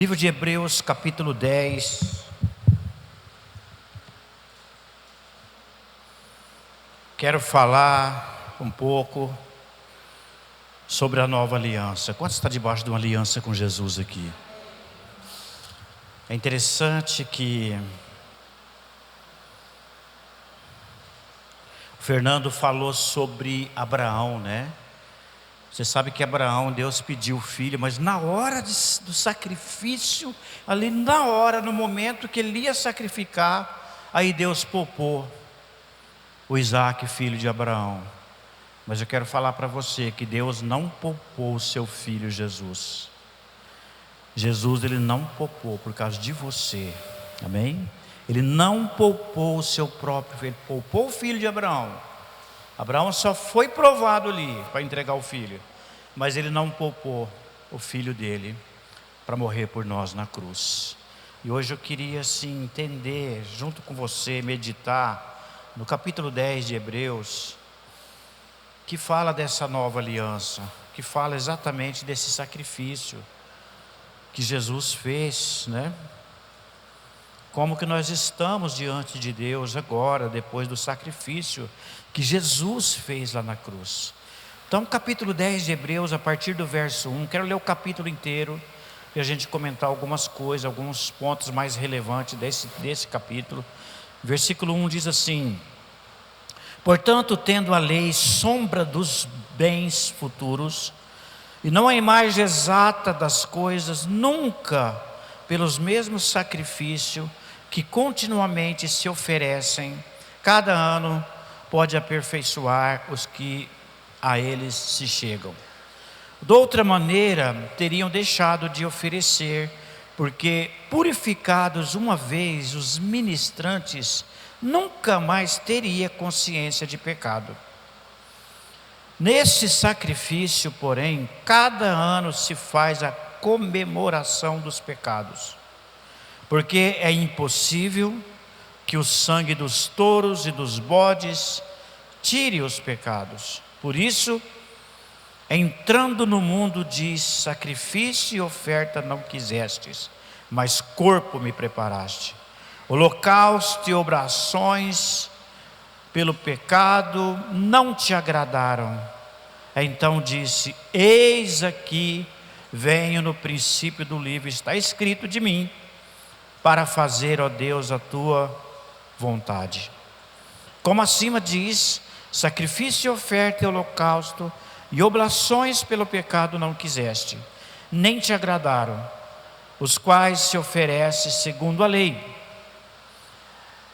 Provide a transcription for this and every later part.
Livro de Hebreus, capítulo 10. Quero falar um pouco sobre a nova aliança. Quanto está debaixo de uma aliança com Jesus aqui? É interessante que o Fernando falou sobre Abraão, né? Você sabe que Abraão, Deus pediu filho, mas na hora do sacrifício, ali na hora, no momento que ele ia sacrificar, aí Deus poupou o Isaac, filho de Abraão. Mas eu quero falar para você que Deus não poupou o seu filho Jesus. Jesus, ele não poupou por causa de você, amém? Ele não poupou o seu próprio filho, ele poupou o filho de Abraão. Abraão só foi provado ali para entregar o filho, mas ele não poupou o filho dele para morrer por nós na cruz. E hoje eu queria assim entender, junto com você, meditar no capítulo 10 de Hebreus, que fala dessa nova aliança, que fala exatamente desse sacrifício que Jesus fez, né? Como que nós estamos diante de Deus agora, depois do sacrifício que Jesus fez lá na cruz. Então, capítulo 10 de Hebreus, a partir do verso 1, quero ler o capítulo inteiro, e a gente comentar algumas coisas, alguns pontos mais relevantes desse capítulo. Versículo 1 diz assim: portanto, tendo a lei sombra dos bens futuros, e não a imagem exata das coisas, nunca pelos mesmos sacrifícios que continuamente se oferecem, cada ano pode aperfeiçoar os que a eles se chegam. De outra maneira, teriam deixado de oferecer, porque purificados uma vez os ministrantes, nunca mais teria consciência de pecado. Nesse sacrifício, porém, cada ano se faz a comemoração dos pecados, porque é impossível que o sangue dos touros e dos bodes tire os pecados. Por isso, entrando no mundo, diz: sacrifício e oferta não quisestes, mas corpo me preparaste. Holocausto e obrações pelo pecado não te agradaram. Então disse: eis aqui, venho. No princípio do livro está escrito de mim, para fazer, ó Deus, a tua vontade. Como acima diz: sacrifício e oferta e holocausto e oblações pelo pecado não quiseste, nem te agradaram, os quais se oferece segundo a lei.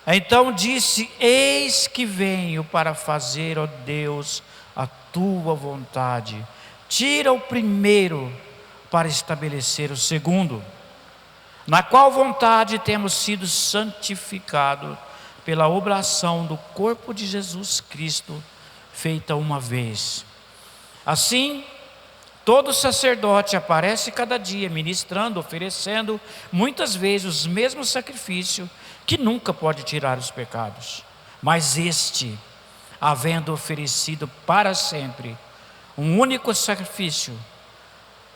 Então disse: eis que venho para fazer, ó Deus, a tua vontade. Tira o primeiro para estabelecer o segundo, na qual vontade temos sido santificados pela oblação do corpo de Jesus Cristo, feita uma vez. Assim, todo sacerdote aparece cada dia, ministrando, oferecendo muitas vezes os mesmos sacrifícios, que nunca pode tirar os pecados. Mas este, havendo oferecido para sempre um único sacrifício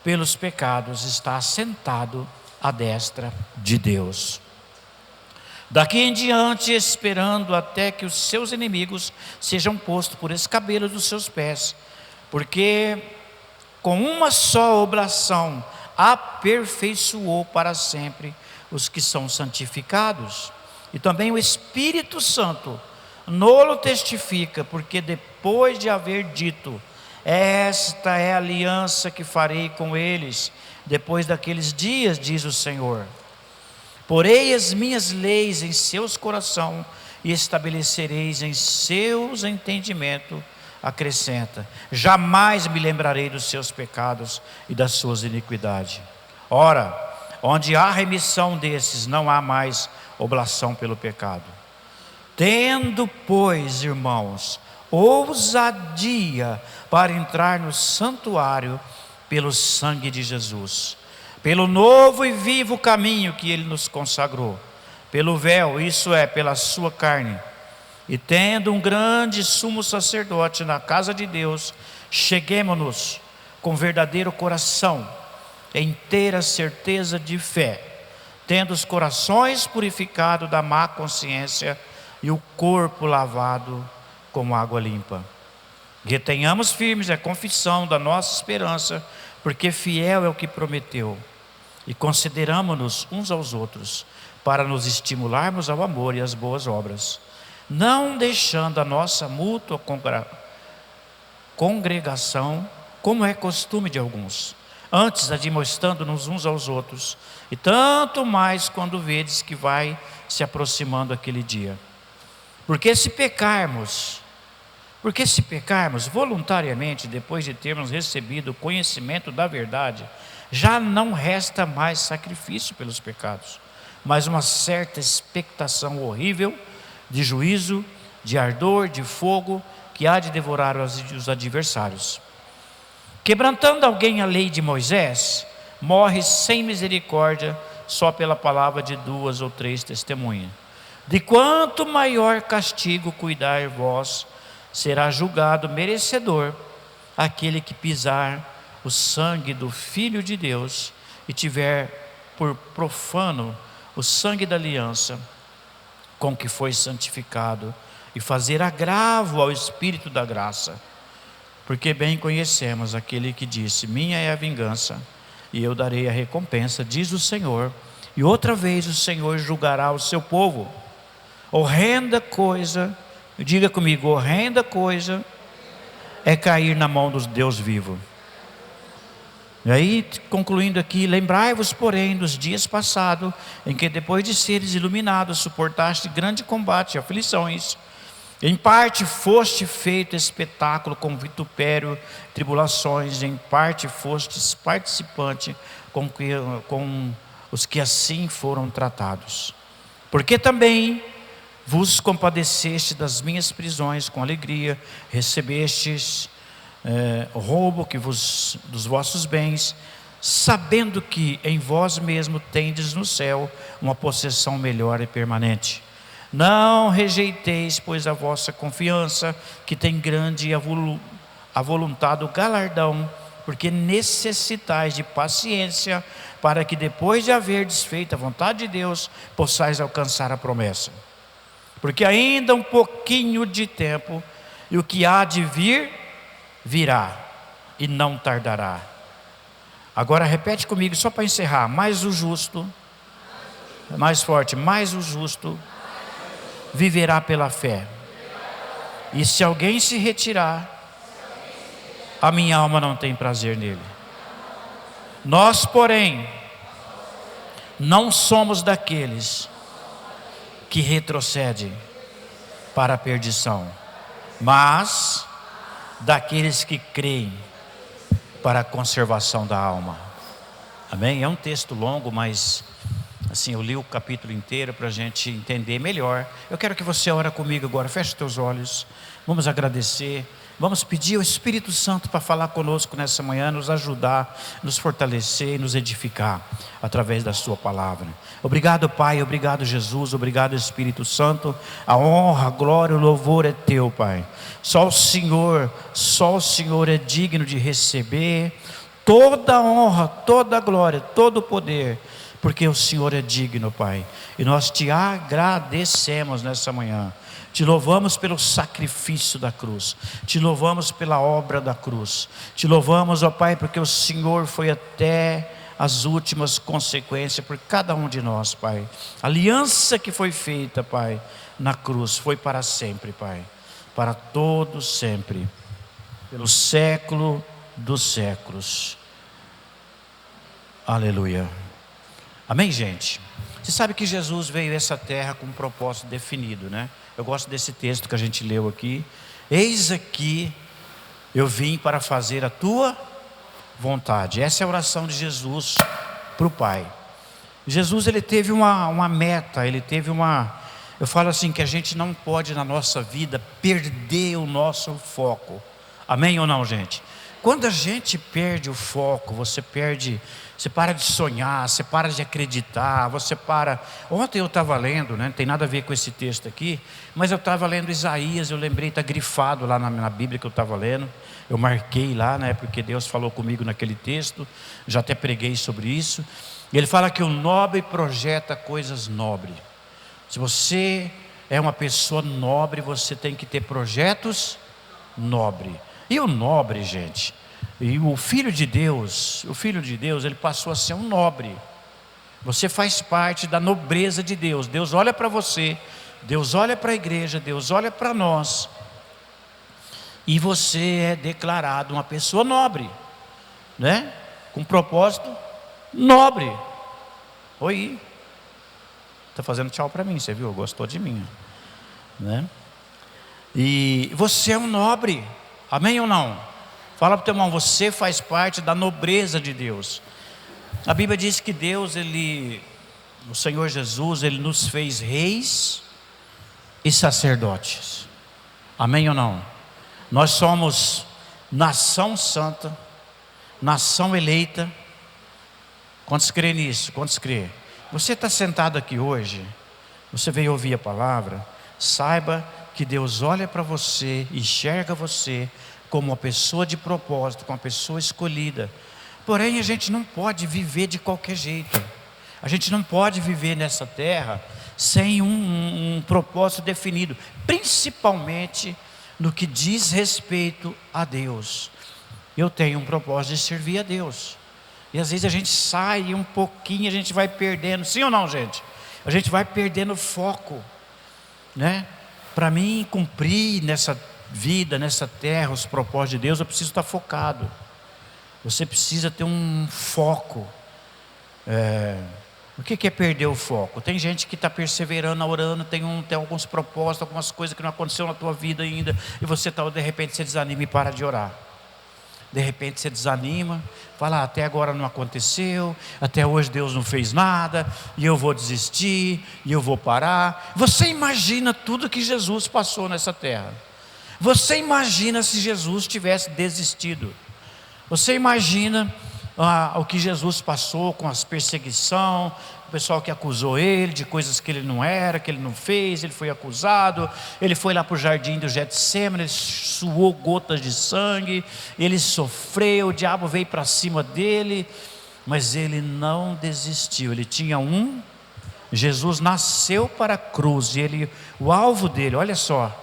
pelos pecados, está assentado à destra de Deus. Daqui em diante, esperando até que os seus inimigos sejam postos por escabelo dos seus pés, porque com uma só oblação aperfeiçoou para sempre os que são santificados. E também o Espírito Santo nolo testifica, porque depois de haver dito: esta é a aliança que farei com eles depois daqueles dias, diz o Senhor. Porei as minhas leis em seus corações e estabelecereis em seus entendimentos. Acrescenta: jamais me lembrarei dos seus pecados e das suas iniquidades. Ora, onde há remissão desses, não há mais oblação pelo pecado. Tendo, pois, irmãos, ousadia para entrar no santuário pelo sangue de Jesus, pelo novo e vivo caminho que ele nos consagrou, pelo véu, isso é, pela sua carne, e tendo um grande sumo sacerdote na casa de Deus, cheguemo-nos com verdadeiro coração, em inteira certeza de fé, tendo os corações purificados da má consciência e o corpo lavado com água limpa. Retenhamos firmes a confissão da nossa esperança, porque fiel é o que prometeu. E consideramo-nos uns aos outros, para nos estimularmos ao amor e às boas obras, não deixando a nossa mútua congregação, como é costume de alguns, antes admoestando-nos uns aos outros, e tanto mais quando vedes que vai se aproximando aquele dia. Porque se pecarmos voluntariamente, depois de termos recebido o conhecimento da verdade, já não resta mais sacrifício pelos pecados, mas uma certa expectação horrível de juízo, de ardor, de fogo, que há de devorar os adversários. Quebrantando alguém a lei de Moisés, morre sem misericórdia, só pela palavra de 2 ou 3 testemunhas. De quanto maior castigo cuidar vós, será julgado merecedor aquele que pisar o sangue do Filho de Deus e tiver por profano o sangue da aliança com que foi santificado, e fazer agravo ao Espírito da graça. Porque bem conhecemos aquele que disse: minha é a vingança, e eu darei a recompensa, diz o Senhor. E outra vez o Senhor julgará o seu povo. Horrenda coisa, diga comigo, horrenda coisa é cair na mão dos Deus vivo. E aí, concluindo aqui: lembrai-vos, porém, dos dias passados, em que depois de seres iluminados, suportaste grande combate e aflições. Em parte foste feito espetáculo com vitupério, tribulações, em parte fostes participante com os que assim foram tratados. Porque também vos compadeceste das minhas prisões com alegria, recebestes roubo dos vossos bens, sabendo que em vós mesmo tendes no céu uma possessão melhor e permanente. Não rejeiteis, pois, a vossa confiança, que tem grande e avoluntado galardão, porque necessitais de paciência, para que depois de haverdes feito a vontade de Deus, possais alcançar a promessa. Porque ainda um pouquinho de tempo, e o que há de vir, virá, e não tardará. Agora repete comigo, só para encerrar: mais o justo, mais forte, mais o justo viverá pela fé. E se alguém se retirar, a minha alma não tem prazer nele. Nós, porém, não somos daqueles que retrocedem para a perdição, mas daqueles que creem para a conservação da alma. Amém? É um texto longo, mas assim, eu li o capítulo inteiro para a gente entender melhor. Eu quero que você ore comigo agora. Feche os teus olhos. Vamos agradecer. Vamos pedir ao Espírito Santo para falar conosco nessa manhã, nos ajudar, nos fortalecer e nos edificar através da sua palavra. Obrigado, Pai. Obrigado, Jesus. Obrigado, Espírito Santo. A honra, a glória, o louvor é teu, Pai. Só o Senhor é digno de receber toda a honra, toda a glória, todo o poder, porque o Senhor é digno, Pai. E nós te agradecemos nessa manhã. Te louvamos pelo sacrifício da cruz. Te louvamos pela obra da cruz. Te louvamos, ó Pai, porque o Senhor foi até as últimas consequências por cada um de nós, Pai. A aliança que foi feita, Pai, na cruz foi para sempre, Pai. Para todos sempre. Pelo século dos séculos. Aleluia. Amém, gente? Você sabe que Jesus veio a essa terra com um propósito definido, né? Eu gosto desse texto que a gente leu aqui. Eis aqui, eu vim para fazer a tua vontade. Essa é a oração de Jesus para o Pai. Jesus, ele teve uma meta, ele teve eu falo assim, que a gente não pode na nossa vida perder o nosso foco. Amém ou não, gente? Quando a gente perde o foco, você para de sonhar, você para de acreditar, você para. Ontem eu estava lendo, né, não tem nada a ver com esse texto aqui, mas eu estava lendo Isaías, eu lembrei, está grifado lá na Bíblia que eu estava lendo, eu marquei lá, né, porque Deus falou comigo naquele texto, já até preguei sobre isso. E ele fala que o nobre projeta coisas nobres. Se você é uma pessoa nobre, você tem que ter projetos nobres. E o nobre, gente, e o Filho de Deus, ele passou a ser um nobre. Você faz parte da nobreza de Deus. Deus olha para você, Deus olha para a igreja, Deus olha para nós, e você é declarado uma pessoa nobre, né? Com propósito nobre. Oi, está fazendo tchau para mim, você viu? Gostou de mim, né? E você é um nobre, amém ou não? Fala para o teu irmão, você faz parte da nobreza de Deus. A Bíblia diz que Deus, o Senhor Jesus, Ele nos fez reis e sacerdotes, amém ou não? Nós somos nação santa, nação eleita. Quantos crê nisso? Quantos crê? Você está sentado aqui hoje, você veio ouvir a palavra, saiba que Deus olha para você, enxerga você como uma pessoa de propósito, como uma pessoa escolhida. Porém, a gente não pode viver de qualquer jeito. A gente não pode viver nessa terra sem um propósito definido, principalmente no que diz respeito a Deus. Eu tenho um propósito de servir a Deus. E às vezes a gente sai um pouquinho, a gente vai perdendo, sim ou não, gente? A gente vai perdendo foco, né? Para mim cumprir nessa vida, nessa terra, os propósitos de Deus, eu preciso estar focado. Você precisa ter um foco. O que é perder o foco? Tem gente que está perseverando, orando, tem alguns propósitos, algumas coisas que não aconteceu na tua vida ainda, e você de repente você desanima e para de orar. De repente você desanima, fala, até agora não aconteceu, até hoje Deus não fez nada, e eu vou desistir, e eu vou parar. Você imagina tudo que Jesus passou nessa terra. Você imagina se Jesus tivesse desistido. Você imagina o que Jesus passou com as perseguição, o pessoal que acusou ele de coisas que ele não era, que ele não fez, ele foi acusado, ele foi lá para o jardim do Getsêmani, ele suou gotas de sangue, ele sofreu, o diabo veio para cima dele, mas ele não desistiu. Ele tinha Jesus nasceu para a cruz, e o alvo dele, olha só,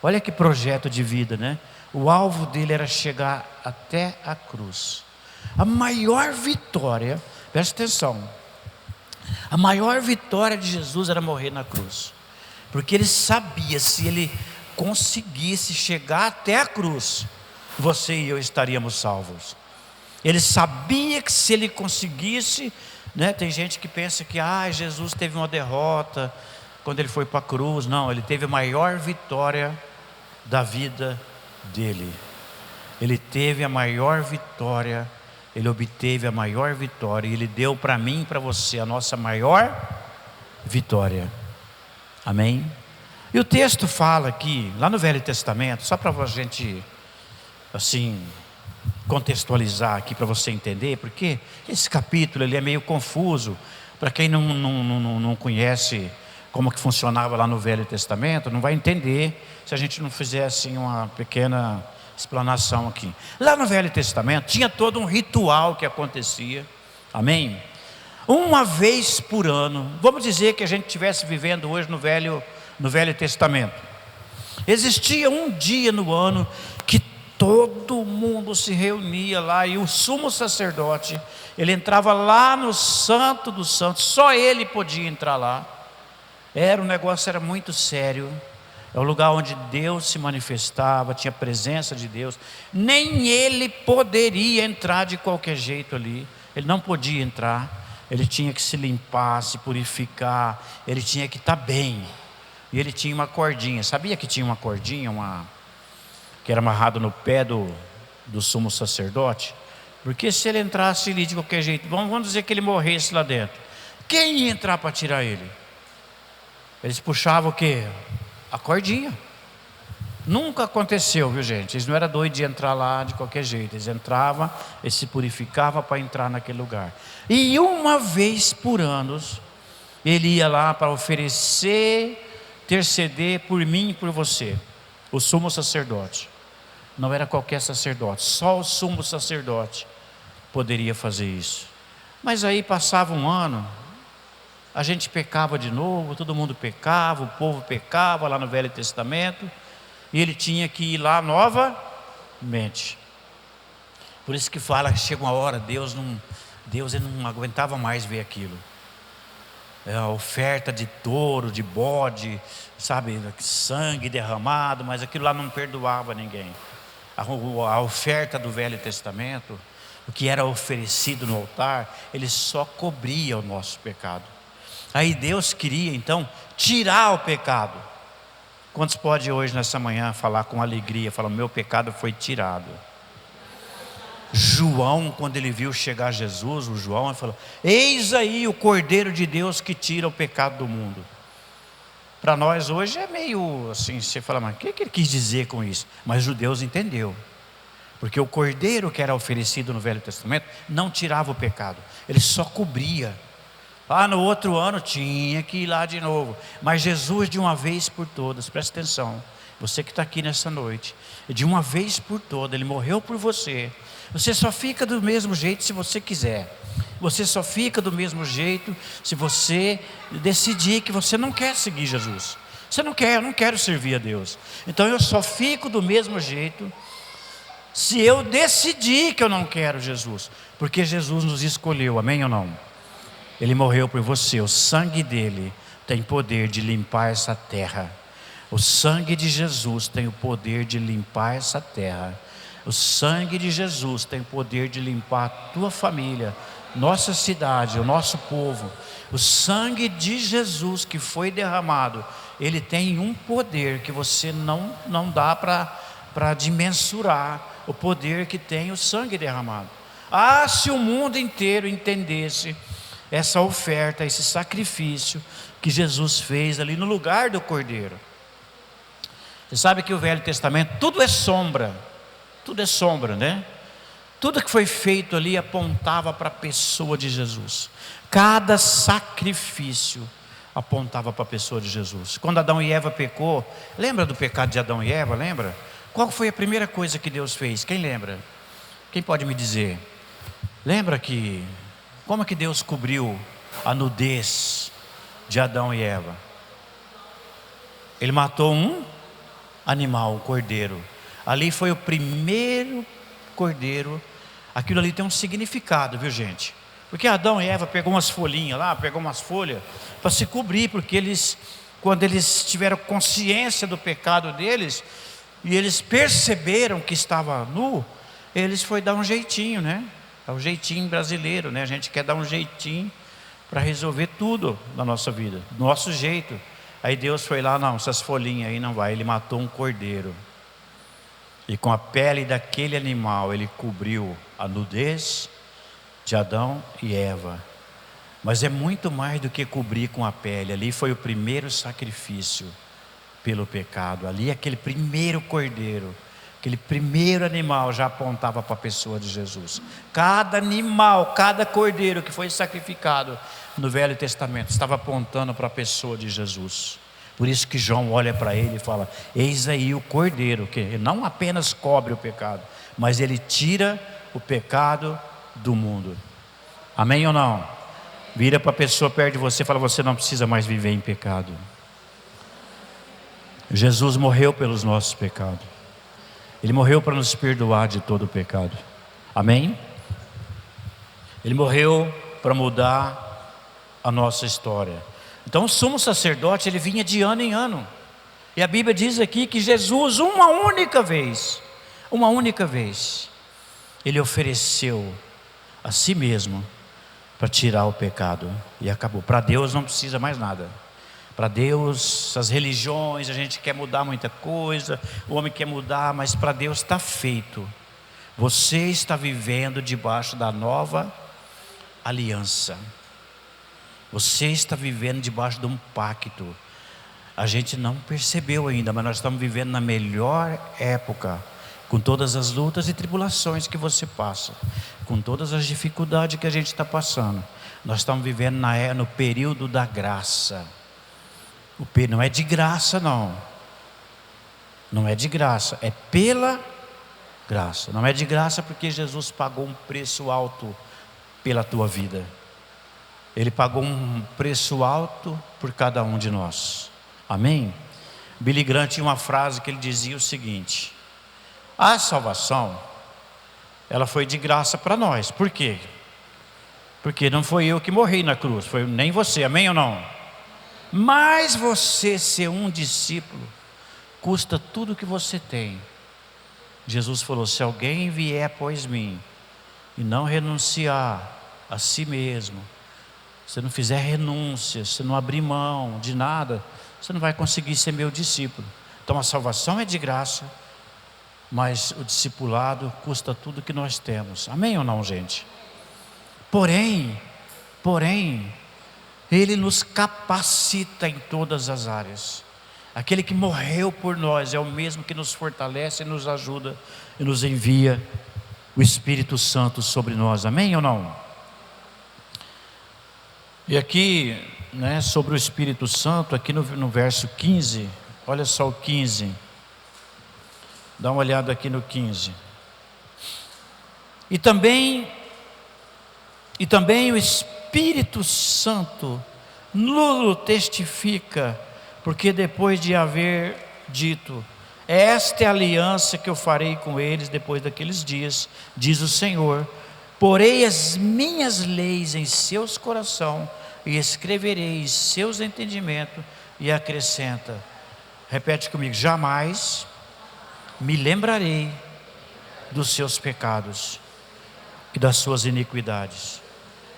olha que projeto de vida, né? O alvo dele era chegar até a cruz. A maior vitória, presta atenção, a maior vitória de Jesus era morrer na cruz, porque ele sabia, se ele conseguisse chegar até a cruz, você e eu estaríamos salvos. Ele sabia que se ele conseguisse, né, tem gente que pensa que Jesus teve uma derrota quando ele foi para a cruz. Não, ele teve a maior vitória da vida dele. Ele teve a maior vitória. Ele obteve a maior vitória, e Ele deu para mim e para você a nossa maior vitória, amém? E o texto fala aqui, lá no Velho Testamento, só para a gente, assim, contextualizar aqui, para você entender, porque esse capítulo ele é meio confuso, para quem não conhece como que funcionava lá no Velho Testamento, não vai entender, se a gente não fizer assim uma pequena explanação aqui. Lá no Velho Testamento tinha todo um ritual que acontecia, amém? Uma vez por ano, vamos dizer que a gente estivesse vivendo hoje no Velho Testamento, existia um dia no ano que todo mundo se reunia lá, e o sumo sacerdote, ele entrava lá no Santo dos Santos, só ele podia entrar lá. O negócio era muito sério. É o lugar onde Deus se manifestava, tinha a presença de Deus. Nem ele poderia entrar de qualquer jeito ali. Ele não podia entrar. Ele tinha que se limpar, se purificar. Ele tinha que estar bem. E ele tinha uma cordinha. Sabia que tinha uma cordinha, que era amarrado no pé do sumo sacerdote? Porque se ele entrasse ali de qualquer jeito, vamos dizer que ele morresse lá dentro, quem ia entrar para tirar ele? Eles puxavam o quê? A cordinha. Nunca aconteceu, viu gente? Eles não eram doidos de entrar lá de qualquer jeito. Eles entravam, eles se purificavam para entrar naquele lugar. E uma vez por ano, ele ia lá para oferecer, interceder por mim e por você. O sumo sacerdote. Não era qualquer sacerdote, só o sumo sacerdote poderia fazer isso. Mas aí passava um ano, a gente pecava de novo, todo mundo pecava, o povo pecava lá no Velho Testamento, e ele tinha que ir lá novamente. Por isso que fala que chega uma hora, Deus ele não aguentava mais ver aquilo. A oferta de touro, de bode, sabe, sangue derramado, mas aquilo lá não perdoava ninguém. A oferta do Velho Testamento, o que era oferecido no altar, ele só cobria o nosso pecado. Aí Deus queria então tirar o pecado. Quantos pode hoje nessa manhã falar com alegria, falar, meu pecado foi tirado? João, quando ele viu chegar Jesus, o João, ele falou, eis aí o Cordeiro de Deus que tira o pecado do mundo. Para nós hoje é meio assim, você fala, mas o que ele quis dizer com isso? Mas os judeus entenderam, porque o cordeiro que era oferecido no Velho Testamento não tirava o pecado, ele só cobria. No outro ano tinha que ir lá de novo, mas Jesus de uma vez por todas, presta atenção, você que está aqui nessa noite, de uma vez por todas, ele morreu por você. Você só fica do mesmo jeito se você quiser. Você só fica do mesmo jeito se você decidir que você não quer seguir Jesus. Você não quer, eu não quero servir a Deus. Então eu só fico do mesmo jeito se eu decidir que eu não quero Jesus. Porque Jesus nos escolheu, amém ou não? Ele morreu por você, o sangue dele tem poder de limpar essa terra. O sangue de Jesus tem o poder de limpar essa terra. O sangue de Jesus tem o poder de limpar a tua família, nossa cidade, o nosso povo. O sangue de Jesus que foi derramado, ele tem um poder que você não dá para dimensurar, o poder que tem o sangue derramado. Se o mundo inteiro entendesse essa oferta, esse sacrifício que Jesus fez ali no lugar do Cordeiro. Você sabe que o Velho Testamento, tudo é sombra, né? Tudo que foi feito ali apontava para a pessoa de Jesus. Cada sacrifício apontava para a pessoa de Jesus. Quando Adão e Eva pecou, lembra do pecado de Adão e Eva, lembra? Qual foi a primeira coisa que Deus fez? Quem lembra? Quem pode me dizer? Lembra como é que Deus cobriu a nudez de Adão e Eva? Ele matou um animal, um cordeiro. Ali foi o primeiro cordeiro. Aquilo ali tem um significado, viu gente? Porque Adão e Eva pegou umas folhinhas lá, pegou umas folhas para se cobrir, porque quando eles tiveram consciência do pecado deles, e eles perceberam que estava nu, eles foi dar um jeitinho, né? É o jeitinho brasileiro, né? A gente quer dar um jeitinho para resolver tudo na nossa vida, do nosso jeito. Aí Deus foi lá, não, essas folhinhas aí não vai. Ele matou um cordeiro, e com a pele daquele animal ele cobriu a nudez de Adão e Eva. Mas é muito mais do que cobrir com a pele. Ali foi o primeiro sacrifício pelo pecado. Ali aquele primeiro cordeiro, aquele primeiro animal já apontava para a pessoa de Jesus. Cada animal, cada cordeiro que foi sacrificado no Velho Testamento estava apontando para a pessoa de Jesus. Por isso que João olha para ele e fala, eis aí o cordeiro, que não apenas cobre o pecado, mas ele tira o pecado do mundo. Amém ou não? Vira para a pessoa perto de você e fala, você não precisa mais viver em pecado. Jesus morreu pelos nossos pecados. Ele morreu para nos perdoar de todo o pecado. Amém? Ele morreu para mudar a nossa história. Então o sumo sacerdote, ele vinha de ano em ano. E a Bíblia diz aqui que Jesus, uma única vez, ele ofereceu a si mesmo para tirar o pecado. E acabou. Para Deus não precisa mais nada. Para Deus, as religiões, a gente quer mudar muita coisa, o homem quer mudar, mas para Deus está feito. Você está vivendo debaixo da nova aliança. Você está vivendo debaixo de um pacto. A gente não percebeu ainda, mas nós estamos vivendo na melhor época, com todas as lutas e tribulações que você passa, com todas as dificuldades que a gente está passando. Nós estamos vivendo no período da graça. Não é de graça, não. Não é de graça, é pela graça. Não é de graça porque Jesus pagou um preço alto pela tua vida. Ele pagou um preço alto por cada um de nós. Amém? Billy Graham tinha uma frase que ele dizia o seguinte: a salvação, ela foi de graça para nós. Por quê? Porque não foi eu que morri na cruz, foi nem você, amém ou não? Mas você ser um discípulo custa tudo que você tem. Jesus falou: se alguém vier após mim e não renunciar a si mesmo, se não fizer renúncia, se não abrir mão de nada, você não vai conseguir ser meu discípulo. Então a salvação é de graça, mas o discipulado custa tudo que nós temos, amém ou não, gente? Porém, Ele nos capacita em todas as áreas. Aquele que morreu por nós é o mesmo que nos fortalece e nos ajuda e nos envia o Espírito Santo sobre nós, amém ou não? E aqui, sobre o Espírito Santo, aqui no verso 15, olha só o 15, dá uma olhada aqui no 15. E também o Espírito Santo nulo testifica, porque depois de haver dito: esta é a aliança que eu farei com eles depois daqueles dias, diz o Senhor, porei as minhas leis em seus corações e escreverei em seus entendimentos, e acrescenta, repete comigo: jamais me lembrarei dos seus pecados e das suas iniquidades.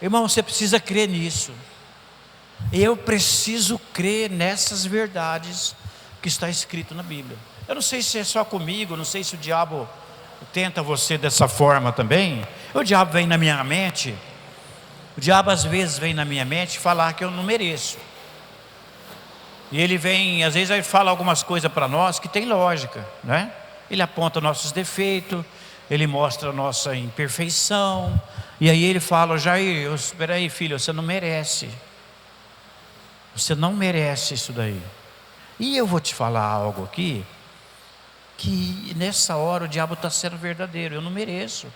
Irmão, você precisa crer nisso. Eu preciso crer nessas verdades que está escrito na Bíblia. Eu não sei se é só comigo, não sei se o diabo tenta você dessa forma também. O diabo vem na minha mente, o diabo às vezes vem na minha mente falar que eu não mereço. E ele vem, às vezes ele fala algumas coisas para nós que tem lógica, né? Ele aponta nossos defeitos, ele mostra a nossa imperfeição, e aí ele fala: Jair, espera aí, filho, você não merece. Você não merece isso daí. E eu vou te falar algo aqui, que nessa hora o diabo está sendo verdadeiro. Eu não mereço.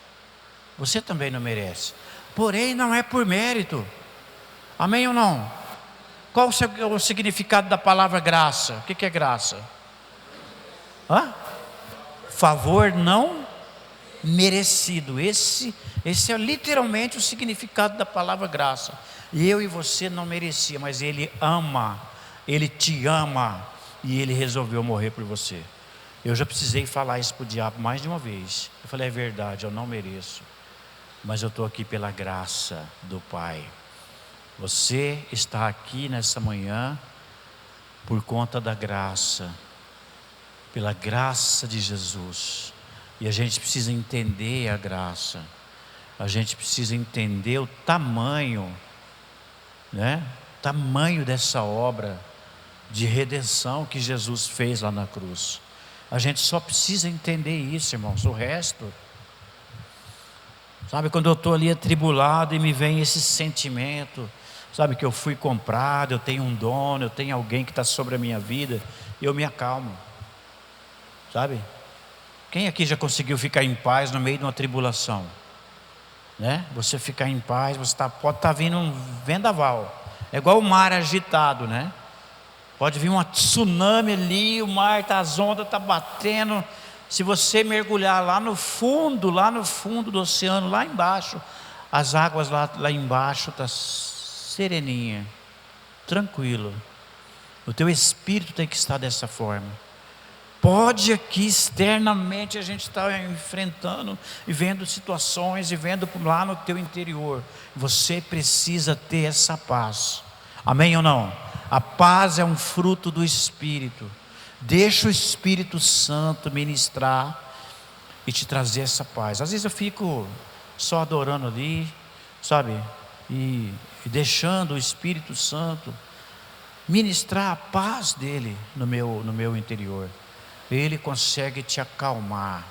Você também não merece. Porém, não é por mérito. Amém ou não? Qual o significado da palavra graça? O que é graça? Favor não merecido. Esse é literalmente o significado da palavra graça. E eu e você não merecia, mas Ele ama, Ele te ama, e Ele resolveu morrer por você. Eu já precisei falar isso para o diabo mais de uma vez. Eu falei: é verdade, eu não mereço, mas eu estou aqui pela graça do Pai. Você está aqui nessa manhã por conta da graça, pela graça de Jesus. E a gente precisa entender a graça, a gente precisa entender o tamanho, tamanho dessa obra de redenção que Jesus fez lá na cruz. A gente só precisa entender isso, irmãos. O resto, sabe, quando eu estou ali atribulado e me vem esse sentimento, sabe, que eu fui comprado, eu tenho um dono, eu tenho alguém que está sobre a minha vida, eu me acalmo, sabe? Quem aqui já conseguiu ficar em paz no meio de uma tribulação? Você ficar em paz, pode estar vindo um vendaval, é igual o mar agitado, pode vir uma tsunami ali, o mar, as ondas estão batendo. Se você mergulhar lá no fundo do oceano, lá embaixo, as águas lá embaixo estão sereninha, tranquilo. O teu espírito tem que estar dessa forma. Pode aqui externamente a gente está enfrentando e vendo situações e vendo lá no teu interior. Você precisa ter essa paz. Amém ou não? A paz é um fruto do Espírito. Deixa o Espírito Santo ministrar e te trazer essa paz. Às vezes eu fico só adorando ali, sabe? E deixando o Espírito Santo ministrar a paz dele no meu interior. Ele consegue te acalmar.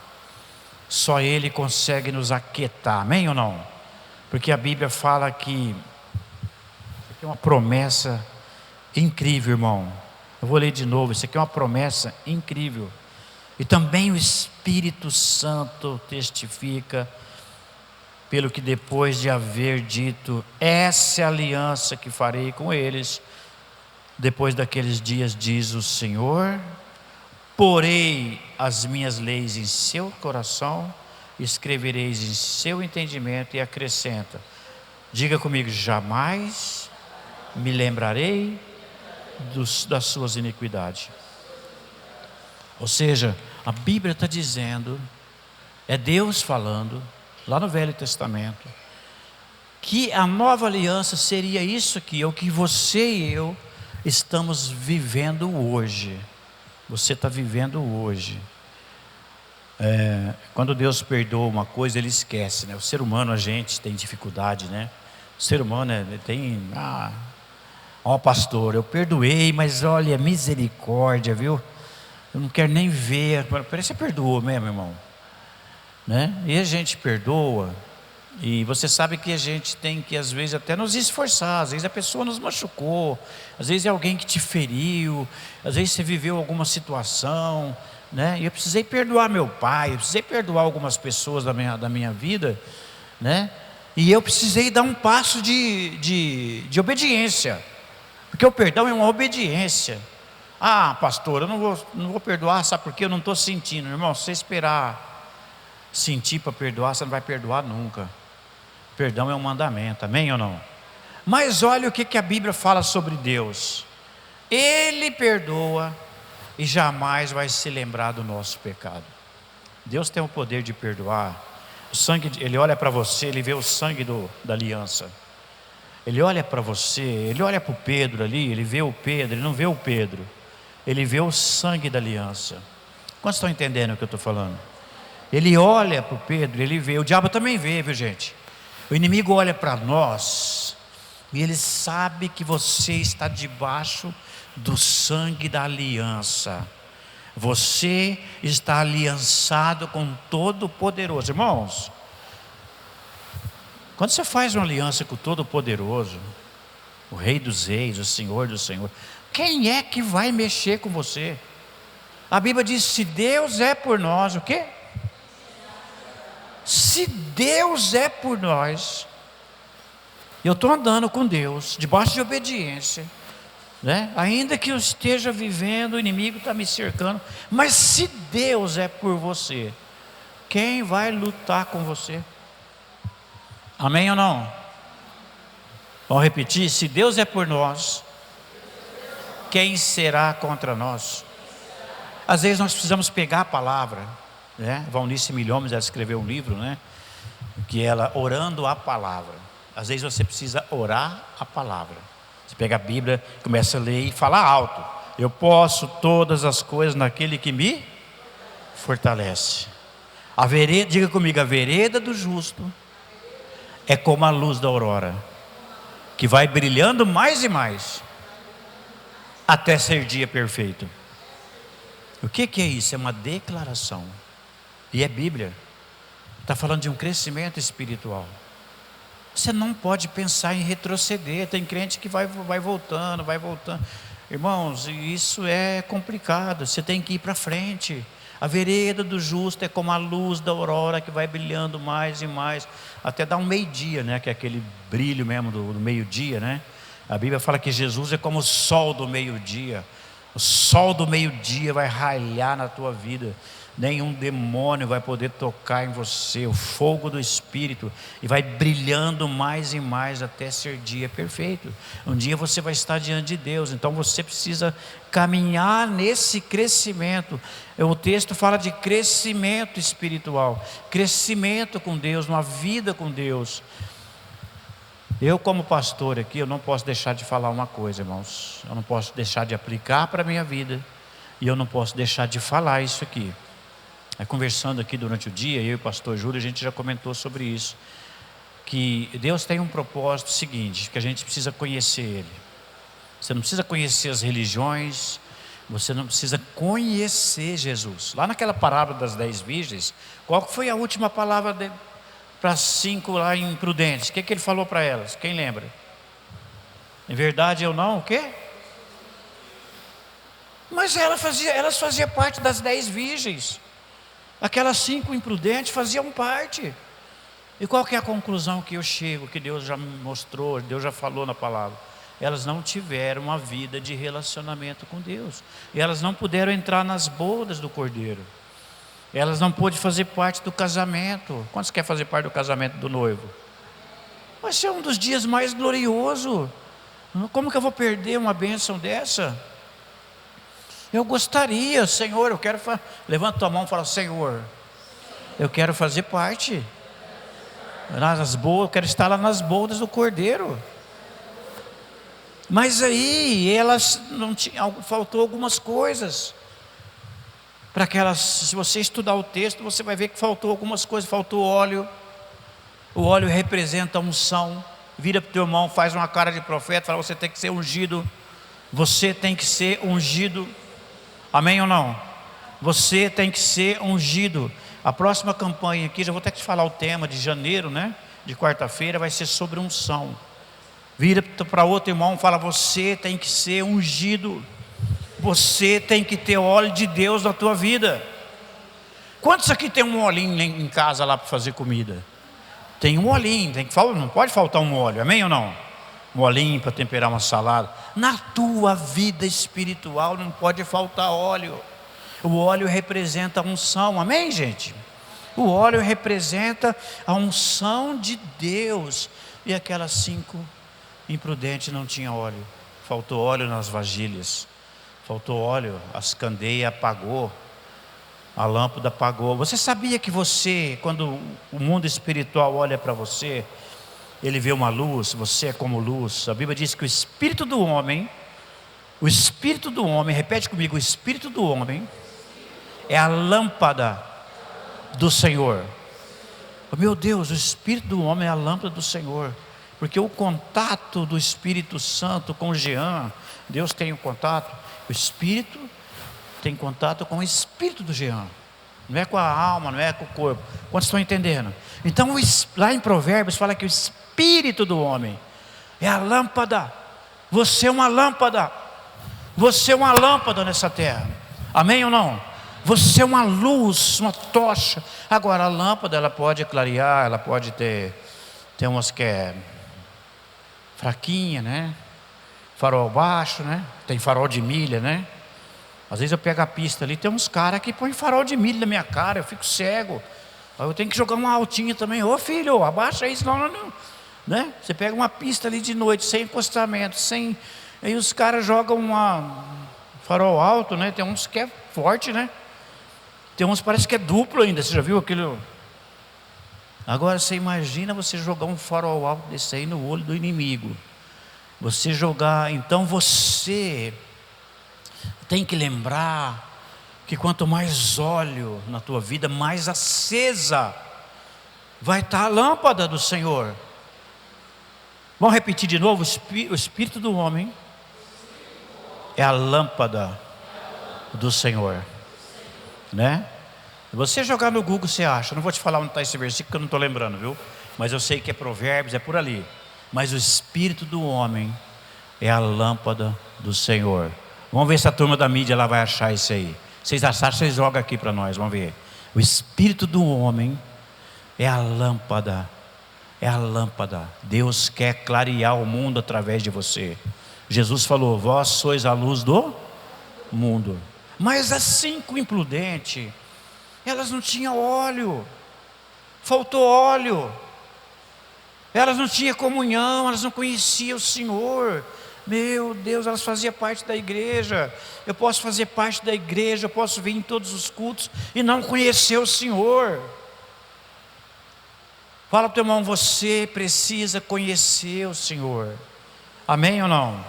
Só Ele consegue nos aquietar, amém ou não? Porque a Bíblia fala que isso aqui é uma promessa incrível, irmão. Eu vou ler de novo, isso aqui é uma promessa incrível. E também o Espírito Santo testifica, pelo que depois de haver dito, essa é a aliança que farei com eles, depois daqueles dias, diz o Senhor, porei as minhas leis em seu coração, escrevereis em seu entendimento, e acrescenta, diga comigo, jamais me lembrarei das suas iniquidades. Ou seja, a Bíblia está dizendo, é Deus falando, lá no Velho Testamento, que a nova aliança seria isso aqui, é o que você e eu estamos vivendo hoje. Você está vivendo hoje. Quando Deus perdoa uma coisa, Ele esquece, né? O ser humano, a gente tem dificuldade, né? O ser humano tem... ó pastor, eu perdoei, mas olha, misericórdia, viu? Eu não quero nem ver. Parece que você perdoou mesmo, irmão, né? E a gente perdoa, e você sabe que a gente tem que às vezes até nos esforçar. Às vezes a pessoa nos machucou, às vezes é alguém que te feriu, às vezes você viveu alguma situação, né? E eu precisei perdoar meu pai, eu precisei perdoar algumas pessoas da minha vida, né? E eu precisei dar um passo de obediência, porque o perdão é uma obediência. Ah, pastor, eu não vou perdoar, sabe por quê? Eu não estou sentindo. Irmão, se você esperar sentir para perdoar, você não vai perdoar nunca. Perdão é um mandamento, amém ou não? Mas olha o que a Bíblia fala sobre Deus. Ele perdoa e jamais vai se lembrar do nosso pecado. Deus tem o poder de perdoar. O sangue, Ele olha para você, Ele vê o sangue da aliança. Ele olha para você, Ele olha para o Pedro ali, Ele vê o Pedro, Ele não vê o Pedro. Ele vê o sangue da aliança. Quantos estão entendendo o que eu estou falando? Ele olha para o Pedro, ele vê. O diabo também vê, viu gente? O inimigo olha para nós e ele sabe que você está debaixo do sangue da aliança. Você está aliançado com o Todo-Poderoso. Irmãos, quando você faz uma aliança com o Todo-Poderoso, o Rei dos Reis, o Senhor dos Senhores, quem é que vai mexer com você? A Bíblia diz, se Deus é por nós, o quê? Se Deus é por nós, eu estou andando com Deus, debaixo de obediência, né? Ainda que eu esteja vivendo, o inimigo está me cercando, mas se Deus é por você, quem vai lutar com você? Amém ou não? Vamos repetir, se Deus é por nós, quem será contra nós? Às vezes nós precisamos pegar a palavra, né? Valnice Milhomes, ela escreveu um livro, né? Que ela, orando a palavra. Às vezes você precisa orar a palavra. Você pega a Bíblia, começa a ler e fala alto. Eu posso todas as coisas naquele que me fortalece. A vereda, diga comigo, a vereda do justo é como a luz da aurora, que vai brilhando mais e mais, até ser dia perfeito. O que é isso? É uma declaração. E é Bíblia. Está falando de um crescimento espiritual. Você não pode pensar em retroceder. Tem crente que vai voltando, vai voltando. Irmãos, isso é complicado. Você tem que ir para frente. A vereda do justo é como a luz da aurora, que vai brilhando mais e mais, até dar um meio-dia, né? Que é aquele brilho mesmo do meio-dia, né? A Bíblia fala que Jesus é como o sol do meio-dia. O sol do meio-dia vai raiar na tua vida. Nenhum demônio vai poder tocar em você. O fogo do Espírito. E vai brilhando mais e mais até ser dia perfeito. Um dia você vai estar diante de Deus. Então você precisa caminhar nesse crescimento. O texto fala de crescimento espiritual. Crescimento com Deus, uma vida com Deus. Eu, como pastor aqui, eu não posso deixar de falar uma coisa, irmãos. Eu não posso deixar de aplicar para a minha vida. E eu não posso deixar de falar isso aqui. Conversando aqui durante o dia, eu e o pastor Júlio, a gente já comentou sobre isso. Que Deus tem um propósito seguinte, que a gente precisa conhecer Ele. Você não precisa conhecer as religiões, você não precisa conhecer Jesus. Lá naquela parábola das 10 virgens, qual foi a última palavra dele para as 5 lá imprudentes? O que ele falou para elas? Quem lembra? Em verdade eu não, o quê? Mas elas faziam parte das 10 virgens. Aquelas 5 imprudentes faziam parte. E qual que é a conclusão que eu chego, que Deus já me mostrou, Deus já falou na palavra? Elas não tiveram uma vida de relacionamento com Deus. E elas não puderam entrar nas bodas do Cordeiro. Elas não pôde fazer parte do casamento. Quantos quer fazer parte do casamento do noivo? Vai ser um dos dias mais gloriosos. Como que eu vou perder uma bênção dessa? Eu gostaria, Senhor, eu quero... Levanta tua mão e fala, Senhor, eu quero fazer parte. Eu quero estar lá nas bodas do Cordeiro. Mas aí elas não tinham, faltou algumas coisas para que elas, se você estudar o texto, você vai ver que faltou algumas coisas. Faltou óleo. O óleo representa a unção. Vira para o teu irmão, faz uma cara de profeta, fala, você tem que ser ungido. Você tem que ser ungido. Amém ou não? Você tem que ser ungido. A próxima campanha aqui, já vou até te falar o tema de janeiro, né? De quarta-feira, vai ser sobre unção. Vira para outro irmão e fala, você tem que ser ungido. Você tem que ter óleo de Deus na tua vida. Quantos aqui tem um olhinho em casa lá para fazer comida? Tem um olhinho, não pode faltar um óleo, amém ou não? Um olhinho para temperar uma salada. Na tua vida espiritual não pode faltar óleo. O óleo representa a unção, amém, gente? O óleo representa a unção de Deus. E aquelas 5 imprudentes não tinham óleo. Faltou óleo nas vasilhas. Faltou óleo, as candeias apagou. A lâmpada apagou. Você sabia que você, quando o mundo espiritual olha para você, ele vê uma luz, você é como luz. A Bíblia diz que o espírito do homem, repete comigo, o espírito do homem é a lâmpada do Senhor. Oh, meu Deus, o espírito do homem é a lâmpada do Senhor. Porque o contato do Espírito Santo com o Jean, Deus tem um contato, o Espírito tem contato com o Espírito do Jean. Não é com a alma, não é com o corpo. Quantos estão entendendo? Então lá em Provérbios fala que o espírito do homem é a lâmpada. Você é uma lâmpada. Você é uma lâmpada nessa terra. Amém ou não? Você é uma luz, uma tocha. Agora a lâmpada, ela pode clarear, ela pode ter umas que é fraquinha, né? Farol baixo, né? Tem farol de milha, né? Às vezes eu pego a pista ali, tem uns caras que põem farol de milha na minha cara, eu fico cego. Aí eu tenho que jogar uma altinha também. Ô filho, abaixa isso, não. Né? Você pega uma pista ali de noite, sem encostamento, sem... Aí os caras jogam farol alto, né? Tem uns que é forte, né? Tem uns que parece que é duplo ainda. Você já viu aquilo? Agora você imagina você jogar um farol alto desse aí no olho do inimigo. Você jogar, então você tem que lembrar que quanto mais óleo na tua vida, mais acesa vai estar a lâmpada do Senhor. Vamos repetir de novo, o espírito do homem é a lâmpada do Senhor, né? Você jogar no Google, você acha. Não vou te falar onde está esse versículo, porque eu não estou lembrando, viu? Mas eu sei que é Provérbios, é por ali. Mas o espírito do homem é a lâmpada do Senhor. Vamos ver se a turma da mídia lá vai achar isso aí. Vocês acharam, vocês jogam aqui para nós, vamos ver. O espírito do homem é a lâmpada. É a lâmpada. Deus quer clarear o mundo através de você. Jesus falou, vós sois a luz do mundo. Mas as 5 imprudentes, elas não tinham óleo. Faltou óleo. Elas não tinham comunhão, elas não conheciam o Senhor. Meu Deus, elas faziam parte da igreja. Eu posso fazer parte da igreja, eu posso vir em todos os cultos e não conhecer o Senhor. Fala para o teu irmão, você precisa conhecer o Senhor. Amém ou não?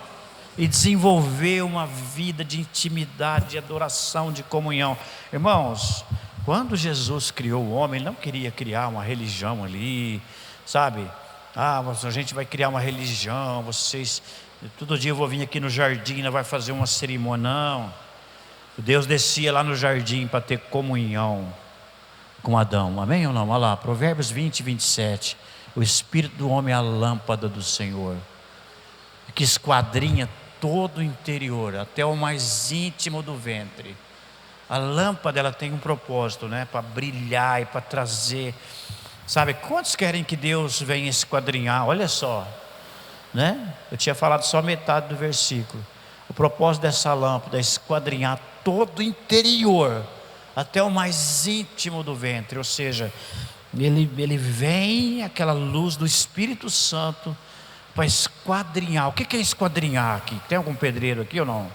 E desenvolver uma vida de intimidade, de adoração, de comunhão. Irmãos, quando Jesus criou o homem, ele não queria criar uma religião ali, sabe? A gente vai criar uma religião, vocês Todo dia eu vou vir aqui no jardim, vai fazer uma cerimônia. Não. Deus descia lá no jardim para ter comunhão com Adão. Amém ou não? Olha lá, Provérbios 20, 27. O espírito do homem é a lâmpada do Senhor, que esquadrinha todo o interior, até o mais íntimo do ventre. A lâmpada, ela tem um propósito, né? Para brilhar e para trazer. Sabe, quantos querem que Deus venha esquadrinhar? Olha só, né? Eu tinha falado só metade do versículo. O propósito dessa lâmpada é esquadrinhar todo o interior, até o mais íntimo do ventre. Ou seja, ele vem, aquela luz do Espírito Santo, para esquadrinhar. O que é esquadrinhar aqui? Tem algum pedreiro aqui ou não?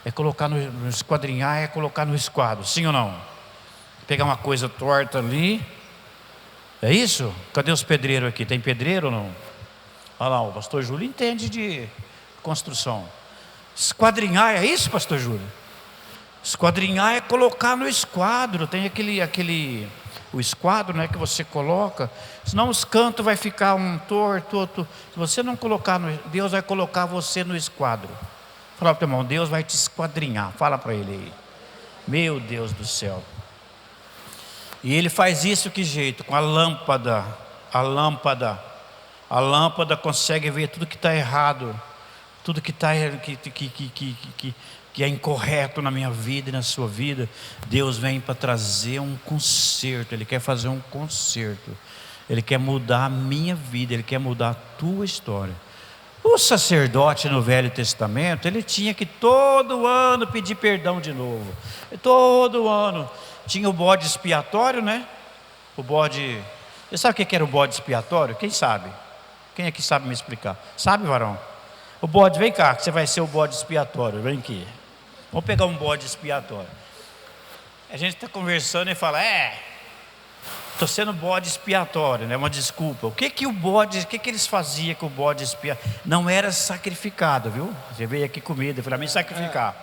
É colocar no esquadrinhar, é colocar no esquadro, sim ou não? Pegar uma coisa torta ali. É isso? Cadê os pedreiros aqui? Tem pedreiro ou não? Olha lá, o pastor Júlio entende de construção. Esquadrinhar é isso, pastor Júlio? Esquadrinhar é colocar no esquadro. Tem o esquadro, né, que você coloca, senão os cantos vai ficar um torto, outro. Se você não colocar, Deus vai colocar você no esquadro. Fala para o irmão, Deus vai te esquadrinhar. Fala para ele aí. Meu Deus do céu. E ele faz isso que jeito? Com a lâmpada. A lâmpada consegue ver tudo que está errado, tudo que é incorreto na minha vida e na sua vida. Deus vem para trazer um conserto. Ele quer fazer um conserto. Ele quer mudar a minha vida. Ele quer mudar a tua história. O sacerdote no Velho Testamento, ele tinha que todo ano pedir perdão de novo. Todo ano. Tinha o bode expiatório, né? O bode. Você sabe o que era o bode expiatório? Quem sabe? Quem aqui sabe me explicar? Sabe, varão? O bode, vem cá, que você vai ser o bode expiatório. Vem aqui. Vamos pegar um bode expiatório. A gente está conversando e fala, estou sendo bode expiatório, né? Uma desculpa. O que eles faziam com o bode expiatório? Não era sacrificado, viu? Você veio aqui com medo, eu falei, me sacrificar.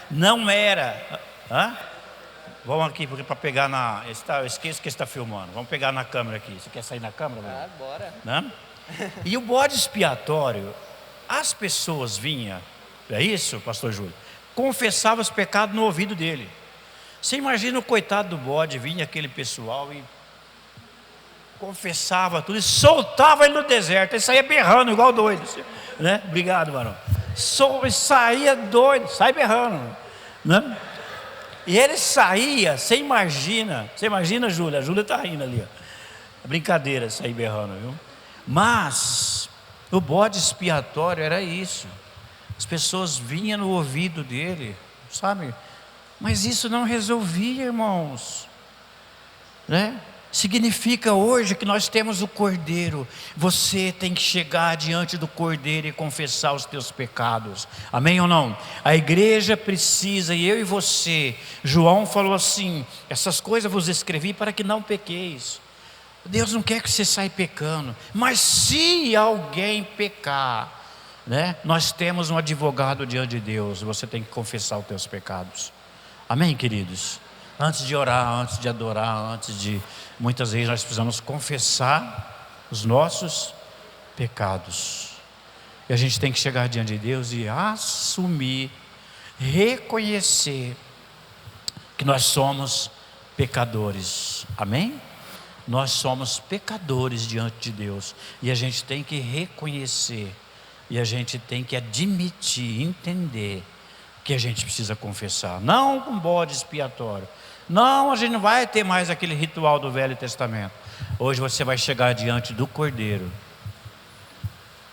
Não era. Vamos aqui para pegar na. Eu esqueço que está filmando. Vamos pegar na câmera aqui. Você quer sair na câmera? Bora. Né? E o bode expiatório, as pessoas vinham, é isso, pastor Júlio? Confessava os pecados no ouvido dele. Você imagina o coitado do bode, vinha aquele pessoal e confessava tudo e soltava ele no deserto. Ele saía berrando igual doido, né? Obrigado, varão. Saía doido, sai berrando, né? E ele saía, você imagina, Júlia? A Júlia está rindo ali, ó. É brincadeira sair berrando, viu? Mas o bode expiatório era isso. As pessoas vinham no ouvido dele, sabe? Mas isso não resolvia, irmãos, né? Significa hoje que nós temos o Cordeiro. Você tem que chegar diante do Cordeiro e confessar os teus pecados. Amém ou não? A igreja precisa, e eu e você. João falou assim: essas coisas vos escrevi para que não pequeis. Deus não quer que você saia pecando. Mas se alguém pecar, né, nós temos um advogado diante de Deus. Você tem que confessar os teus pecados. Amém, queridos? Antes de orar, antes de adorar, muitas vezes nós precisamos confessar os nossos pecados. E a gente tem que chegar diante de Deus e assumir, reconhecer que nós somos pecadores. Amém? Nós somos pecadores diante de Deus. E a gente tem que reconhecer. E a gente tem que admitir, entender que a gente precisa confessar. Não com bode expiatório. Não, a gente não vai ter mais aquele ritual do Velho Testamento. Hoje você vai chegar diante do Cordeiro.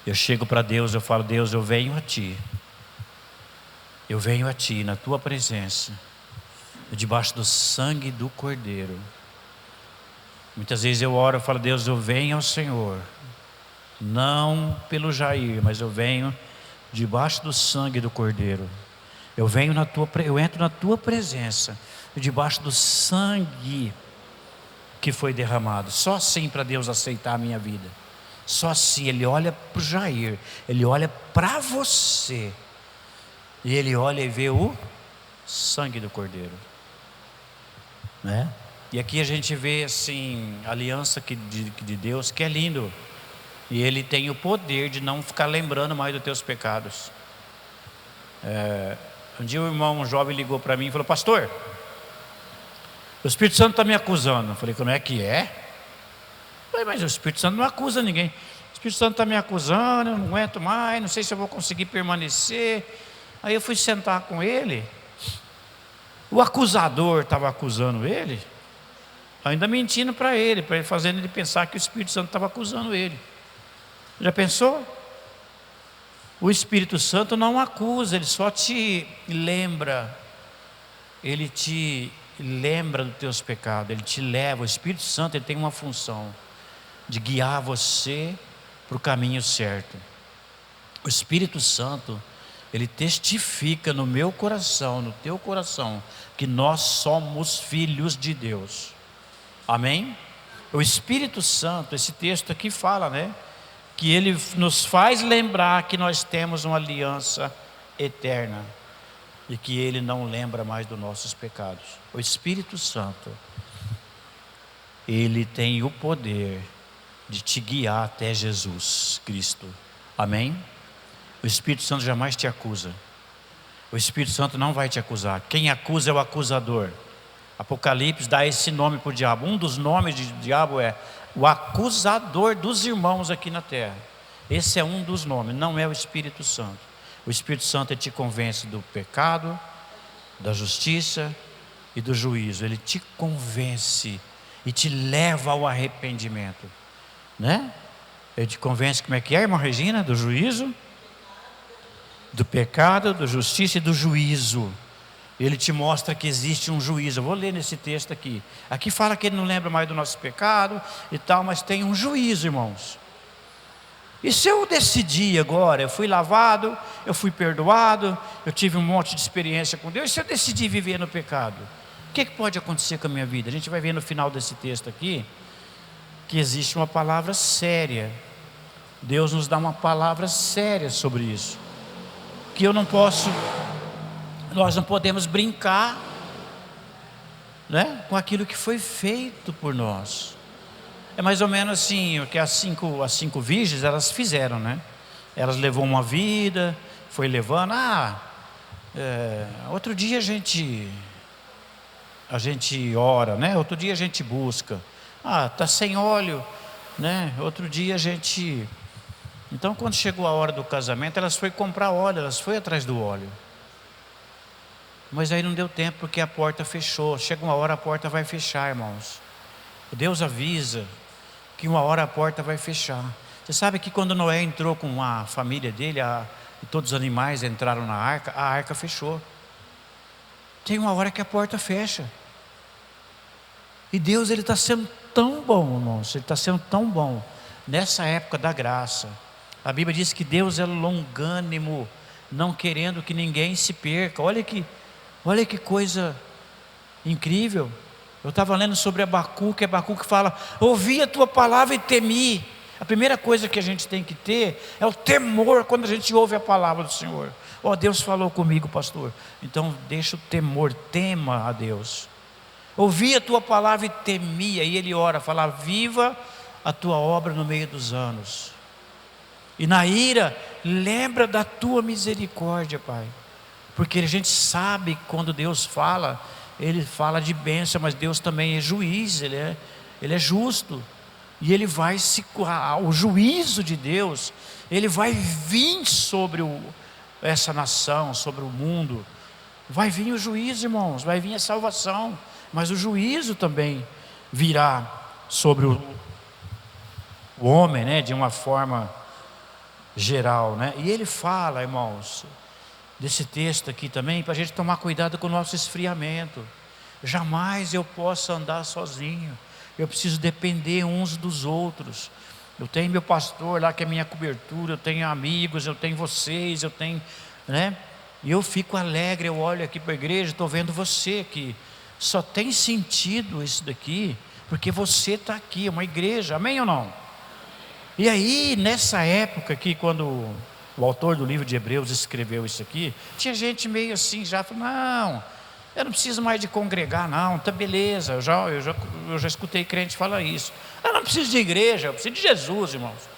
Eu chego para Deus, eu falo: Deus, eu venho a Ti. Eu venho a Ti, na Tua presença, debaixo do sangue do Cordeiro. Muitas vezes eu oro e falo: Deus, eu venho ao Senhor, não pelo Jair, mas eu venho debaixo do sangue do Cordeiro. Eu entro na Tua presença, debaixo do sangue que foi derramado. Só assim para Deus aceitar a minha vida. Só assim. Ele olha para o Jair, Ele olha para você, e Ele olha e vê o sangue do Cordeiro, né? E aqui a gente vê assim, a aliança de Deus, que é lindo. E ele tem o poder de não ficar lembrando mais dos teus pecados. Um dia um jovem ligou para mim e falou: pastor, o Espírito Santo está me acusando. Eu falei: como é que é? Eu falei: mas o Espírito Santo não acusa ninguém. O Espírito Santo está me acusando, eu não aguento mais, não sei se eu vou conseguir permanecer. Aí eu fui sentar com ele. O acusador estava acusando ele, ainda mentindo para ele fazendo ele pensar que o Espírito Santo estava acusando ele. Já pensou? O Espírito Santo não acusa, ele só te lembra. Ele te lembra dos teus pecados, ele te leva. O Espírito Santo, ele tem uma função de guiar você para o caminho certo. O Espírito Santo, ele testifica no meu coração, no teu coração, que nós somos filhos de Deus. Amém? O Espírito Santo, esse texto aqui fala, né? Que ele nos faz lembrar que nós temos uma aliança eterna e que ele não lembra mais dos nossos pecados. O Espírito Santo, ele tem o poder de te guiar até Jesus Cristo. Amém? O Espírito Santo jamais te acusa. O Espírito Santo não vai te acusar. Quem acusa é o acusador. Apocalipse dá esse nome para o diabo. Um dos nomes de diabo é o acusador dos irmãos aqui na terra. Esse é um dos nomes, não é o Espírito Santo. O Espírito Santo, ele te convence do pecado, da justiça e do juízo. Ele te convence e te leva ao arrependimento, né? Ele te convence, como é que é, irmã Regina? Do juízo, do pecado, da justiça e do juízo. Ele te mostra que existe um juízo. Eu vou ler nesse texto aqui. Aqui fala que ele não lembra mais do nosso pecado e tal, mas tem um juízo, irmãos. E se eu decidir agora, eu fui lavado, eu fui perdoado, eu tive um monte de experiência com Deus, e se eu decidir viver no pecado, o que pode acontecer com a minha vida? A gente vai ver no final desse texto aqui, que existe uma palavra séria. Deus nos dá uma palavra séria sobre isso, que nós não podemos brincar, né, com aquilo que foi feito por nós. É mais ou menos assim, o que as cinco virgens, elas fizeram, né? Elas levou uma vida, foi levando. Outro dia a gente ora, né? Outro dia a gente busca. Tá sem óleo, né? Outro dia a gente... Então, quando chegou a hora do casamento, elas foram comprar óleo, elas foram atrás do óleo. Mas aí não deu tempo, porque a porta fechou. Chega uma hora, a porta vai fechar, irmãos. Deus avisa que uma hora a porta vai fechar. Você sabe que quando Noé entrou com a família dele, e todos os animais entraram na arca, a arca fechou. Tem uma hora que a porta fecha. E Deus, ele está sendo tão bom, irmãos. Ele está sendo tão bom nessa época da graça. A Bíblia diz que Deus é longânimo, não querendo que ninguém se perca. Olha que coisa incrível. Eu estava lendo sobre Abacuque fala: ouvi a tua palavra e temi. A primeira coisa que a gente tem que ter é o temor quando a gente ouve a palavra do Senhor. Deus falou comigo, pastor. Então deixa o temor, tema a Deus. Ouvi a tua palavra e temi. Aí ele ora, fala: viva a tua obra no meio dos anos. E na ira, lembra da tua misericórdia, Pai. Porque a gente sabe que quando Deus fala, ele fala de bênção, mas Deus também é juiz, ele é justo. E ele vai o juízo de Deus, ele vai vir sobre essa nação, sobre o mundo. Vai vir o juízo, irmãos, vai vir a salvação, mas o juízo também virá sobre o homem, né, de uma forma geral, né? E ele fala, irmãos, desse texto aqui também, para a gente tomar cuidado com o nosso esfriamento. Jamais eu posso andar sozinho, eu preciso depender uns dos outros. Eu tenho meu pastor lá, que é minha cobertura, eu tenho amigos, eu tenho vocês, eu tenho, né? E eu fico alegre, eu olho aqui para a igreja, estou vendo você aqui. Só tem sentido isso daqui, porque você está aqui, é uma igreja, amém ou não? E aí, nessa época aqui, quando o autor do livro de Hebreus escreveu isso aqui, tinha gente meio assim, já falou: não, eu não preciso mais de congregar, não, tá beleza, eu já escutei crente falar isso. Eu não preciso de igreja, eu preciso de Jesus, irmãos.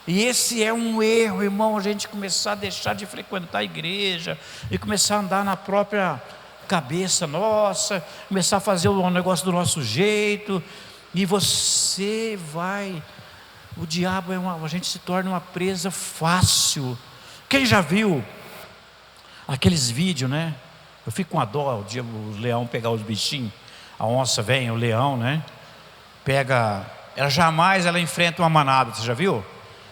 E esse é um erro, irmão, a gente começar a deixar de frequentar a igreja e começar a andar na própria cabeça nossa, começar a fazer o negócio do nosso jeito, e você vai, o diabo a gente se torna uma presa fácil. Quem já viu aqueles vídeos, né? Eu fico com a dó, o leão pegar os bichinhos, a onça vem, o leão, né? Pega, ela enfrenta uma manada, você já viu?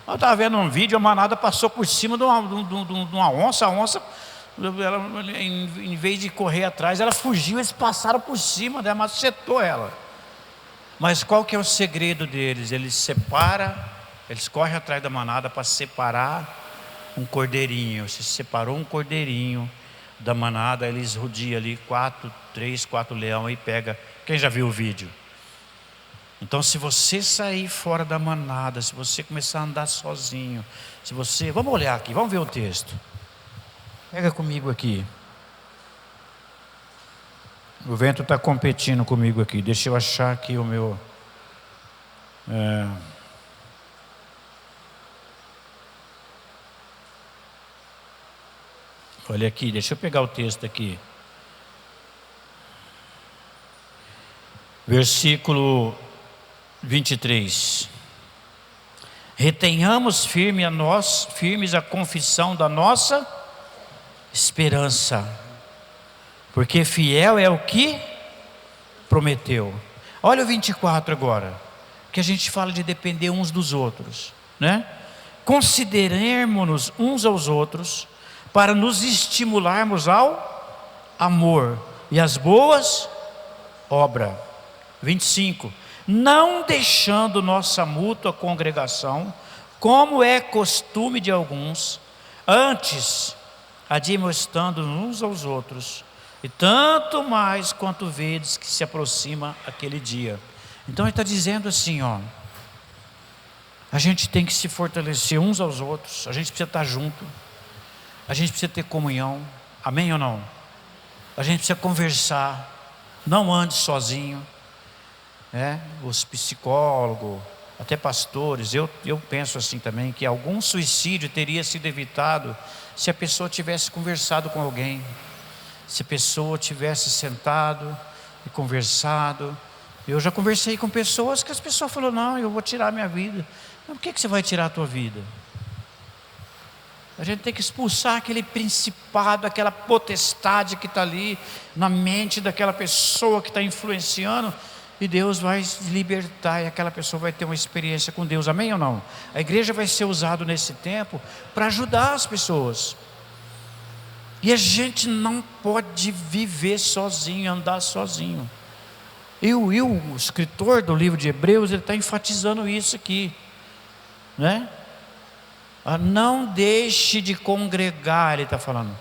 Eu estava vendo um vídeo, a manada passou por cima de uma onça, a onça, em vez de correr atrás, ela fugiu, eles passaram por cima dela, macetou ela. Mas qual que é o segredo deles? Eles separam, eles correm atrás da manada para separar um cordeirinho. Se separou um cordeirinho da manada, eles rodiam ali 3, 4 leão e pega. Quem já viu o vídeo? Então, se você sair fora da manada, se você começar a andar sozinho, vamos olhar aqui, vamos ver o texto. Pega comigo aqui. O vento está competindo comigo aqui. Deixa eu achar aqui o meu. Olha aqui, deixa eu pegar o texto aqui. Versículo 23. Retenhamos firmes a confissão da nossa esperança, porque fiel é o que prometeu. Olha o 24 agora, que a gente fala de depender uns dos outros, né? Consideremos-nos uns aos outros para nos estimularmos ao amor e às boas obras. 25. Não deixando nossa mútua congregação, como é costume de alguns, antes admoestando uns aos outros, e tanto mais quanto vedes que se aproxima aquele dia. Então ele está dizendo assim, ó, a gente tem que se fortalecer uns aos outros, a gente precisa estar junto, a gente precisa ter comunhão, amém ou não? A gente precisa conversar, não ande sozinho. Os psicólogos, até pastores, eu penso assim também, que algum suicídio teria sido evitado se a pessoa tivesse conversado com alguém, se a pessoa tivesse sentado e conversado. Eu já conversei com pessoas que as pessoas falaram, não, eu vou tirar a minha vida. Mas por que você vai tirar a tua vida? A gente tem que expulsar aquele principado, aquela potestade que está ali na mente daquela pessoa que está influenciando, e Deus vai libertar, e aquela pessoa vai ter uma experiência com Deus, amém ou não? A igreja vai ser usada nesse tempo para ajudar as pessoas, e a gente não pode viver sozinho, andar sozinho. O escritor do livro de Hebreus, ele está enfatizando isso aqui, né? Não deixe de congregar, ele está falando.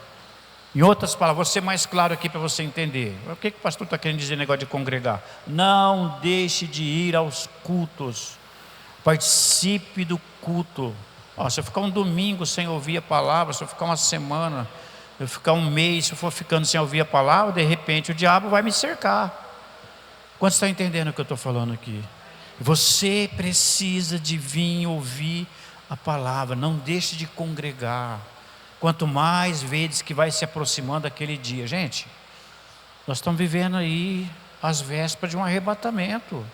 Em outras palavras, vou ser mais claro aqui para você entender. O que o pastor está querendo dizer negócio de congregar? Não deixe de ir aos cultos. Participe do culto. Se eu ficar um domingo sem ouvir a palavra, se eu ficar uma semana, se eu ficar um mês, se eu for ficando sem ouvir a palavra, de repente o diabo vai me cercar. Quantos estão entendendo o que eu estou falando aqui? Você precisa de vir ouvir a palavra. Não deixe de congregar. Quanto mais vezes que vai se aproximando aquele dia. Gente, nós estamos vivendo aí as vésperas de um arrebatamento.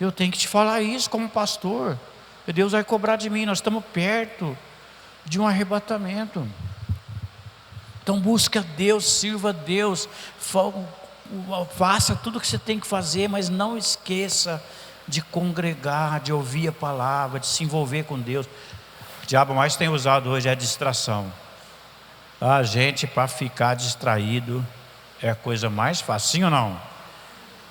Eu tenho que te falar isso como pastor. E Deus vai cobrar de mim. Nós estamos perto de um arrebatamento. Então busque a Deus, sirva a Deus, faça tudo o que você tem que fazer, mas não esqueça de congregar, de ouvir a palavra, de se envolver com Deus. O diabo mais tem usado hoje é a distração. A gente, para ficar distraído, é a coisa mais fácil, sim ou não?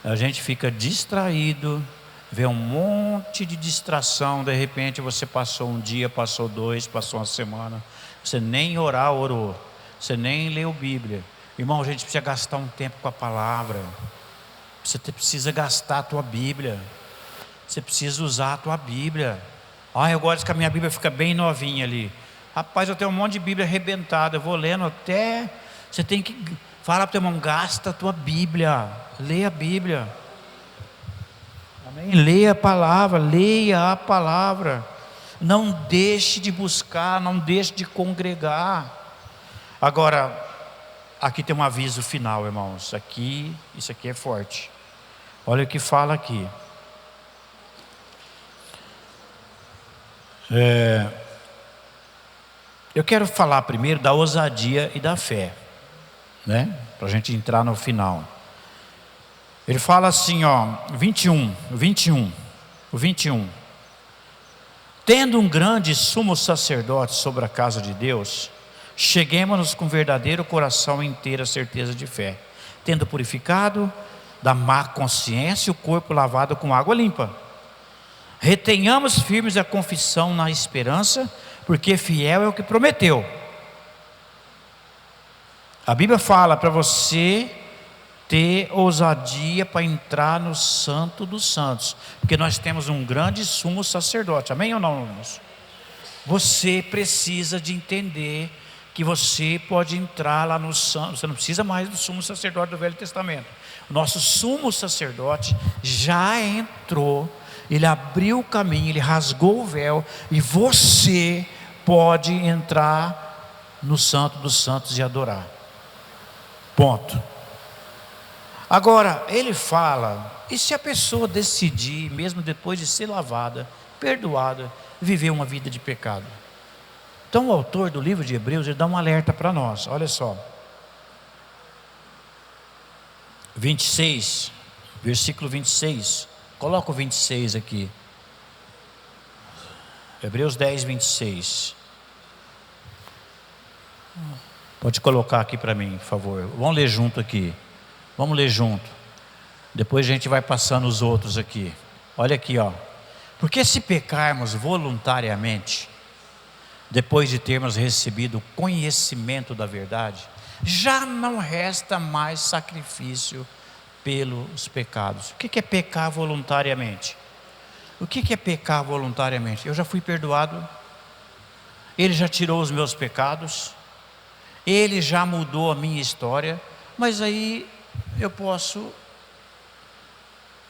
A gente fica distraído, vê um monte de distração, de repente você passou um dia, passou 2, passou uma semana, você nem orar orou, você nem leu Bíblia. Irmão, a gente precisa gastar um tempo com a palavra. Você precisa gastar a tua Bíblia. Você precisa usar a tua Bíblia. Eu gosto que a minha Bíblia fica bem novinha ali. Rapaz, eu tenho um monte de Bíblia arrebentada, eu vou lendo até... Você tem que falar para o teu irmão, gasta a tua Bíblia, leia a Bíblia. Amém? Leia a palavra, leia a palavra. Não deixe de buscar, não deixe de congregar. Agora, aqui tem um aviso final, irmãos. Isso aqui é forte. Olha o que fala aqui. Eu quero falar primeiro da ousadia e da fé, né? Para a gente entrar no final. Ele fala assim, ó, 21. Tendo um grande sumo sacerdote sobre a casa de Deus, cheguemos-nos com verdadeiro coração e inteira certeza de fé, tendo purificado da má consciência o corpo lavado com água limpa. Retenhamos firmes a confissão na esperança, porque fiel é o que prometeu. A Bíblia fala para você ter ousadia para entrar no Santo dos Santos, porque nós temos um grande sumo sacerdote, amém ou não, irmãos? Você precisa de entender que você pode entrar lá no santo, você não precisa mais do sumo sacerdote do Velho Testamento. O nosso sumo sacerdote já entrou, ele abriu o caminho, ele rasgou o véu, e você pode entrar no Santo dos Santos e adorar. Ponto. Agora, ele fala, e se a pessoa decidir, mesmo depois de ser lavada, perdoada, viver uma vida de pecado? Então o autor do livro de Hebreus, ele dá um alerta para nós, olha só. 26, versículo 26, coloca o 26 aqui. Hebreus 10, 26. Pode colocar aqui para mim, por favor. Vamos ler junto aqui. Vamos ler junto. Depois a gente vai passando os outros aqui. Olha aqui, ó. Porque se pecarmos voluntariamente, depois de termos recebido o conhecimento da verdade, já não resta mais sacrifício pelos pecados. O que é pecar voluntariamente? O que é pecar voluntariamente? Eu já fui perdoado, Ele já tirou os meus pecados, Ele já mudou a minha história, mas aí eu posso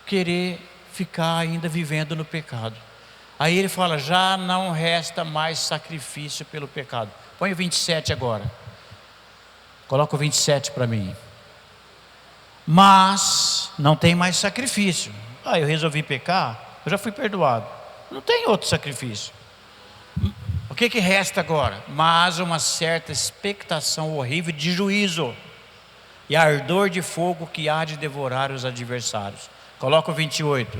querer ficar ainda vivendo no pecado. Aí ele fala, já não resta mais sacrifício pelo pecado. Põe o 27 agora. Coloca o 27 para mim. Mas não tem mais sacrifício. Eu resolvi pecar, eu já fui perdoado. Não tem outro sacrifício. O que resta agora? Mas uma certa expectação horrível de juízo e ardor de fogo que há de devorar os adversários. Coloca o 28.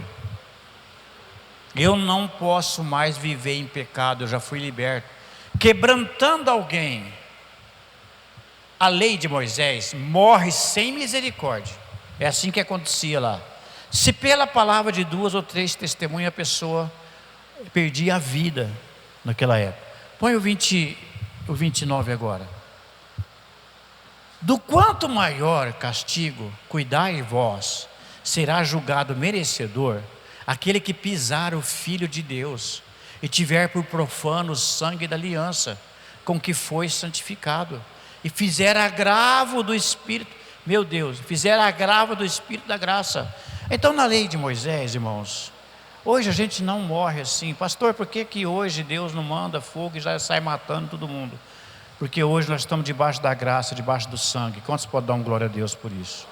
Eu não posso mais viver em pecado, eu já fui liberto. Quebrantando alguém, a lei de Moisés morre sem misericórdia. É assim que acontecia lá. Se pela palavra de 2 ou 3 testemunhas a pessoa perdia a vida naquela época. Põe o 29 agora. Do quanto maior castigo cuidai vós, será julgado merecedor aquele que pisar o Filho de Deus e tiver por profano o sangue da aliança com que foi santificado e fizer agravo do Espírito, meu Deus, fizer agravo do Espírito da graça. Então na lei de Moisés, irmãos, hoje a gente não morre assim. Pastor, por que hoje Deus não manda fogo e já sai matando todo mundo? Porque hoje nós estamos debaixo da graça, debaixo do sangue. Quantos podem dar um glória a Deus por isso?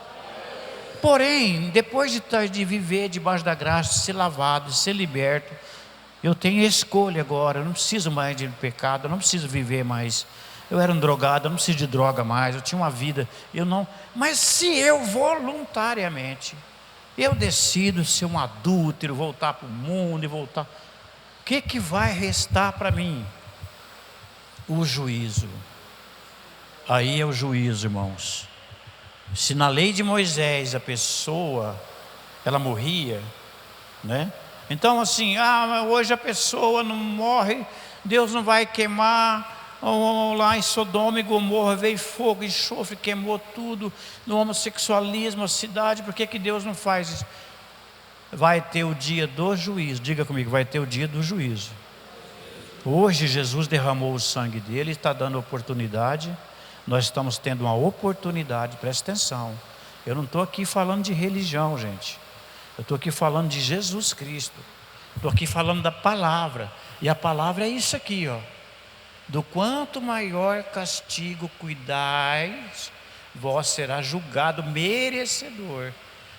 Porém, depois de viver debaixo da graça, de ser lavado, de ser liberto, eu tenho escolha agora. Eu não preciso mais de pecado, eu não preciso viver mais. Eu era um drogado, eu não preciso de droga mais. Eu tinha uma vida, mas se eu voluntariamente, eu decido ser um adúltero, voltar para o mundo e voltar, o que vai restar para mim? O juízo. Aí é o juízo, irmãos. Se na lei de Moisés a pessoa, ela morria, né? Então assim, hoje a pessoa não morre, Deus não vai queimar. Lá em Sodoma e Gomorra veio fogo, enxofre, queimou tudo. No homossexualismo, a cidade, por que Deus não faz isso? Vai ter o dia do juízo. Diga comigo, vai ter o dia do juízo. Hoje Jesus derramou o sangue dele, está dando oportunidade. Nós estamos tendo uma oportunidade, presta atenção. Eu não estou aqui falando de religião, gente. Eu estou aqui falando de Jesus Cristo. Estou aqui falando da palavra. E a palavra é isso aqui, ó. Do quanto maior castigo cuidais, vós será julgado merecedor